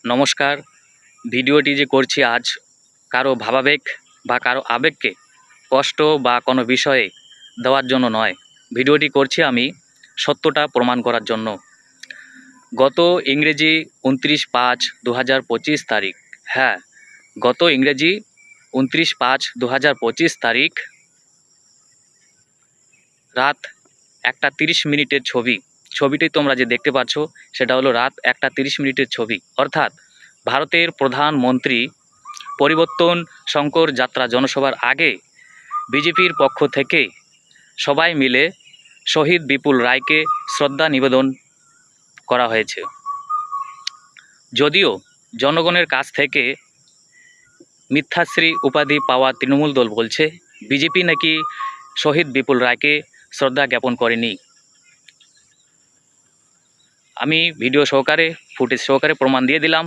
নমস্কার। ভিডিওটি যে করছি আজ কারো ভাবাবেগ বা কারো আবেগকে কষ্ট বা কোনো বিষয়ে দেওয়ার জন্য নয়। ভিডিওটি করছি আমি সত্যটা প্রমাণ করার জন্য। গত ইংরেজি 29/5/2025 তারিখ, হ্যাঁ, গত ইংরেজি 29/5/2025 তারিখ রাত 1:30 ছবিটি তোমরা যে দেখতে পাচ্ছ সেটা হলো রাত 1:30 ছবি। অর্থাৎ ভারতের প্রধানমন্ত্রী পরিবর্তন শঙ্কর যাত্রা জনসভার আগে বিজেপির পক্ষ থেকে সবাই মিলে শহীদ বিপুল রায়কে শ্রদ্ধা নিবেদন করা হয়েছে। যদিও জনগণের কাছ থেকে মিথ্যাশ্রী উপাধি পাওয়া তৃণমূল দল বলছে বিজেপি নাকি শহীদ বিপুল রায়কে শ্রদ্ধা জ্ঞাপন করেনি। আমি ভিডিও সহকারে ফুটেজ সহকারে প্রমাণ দিয়ে দিলাম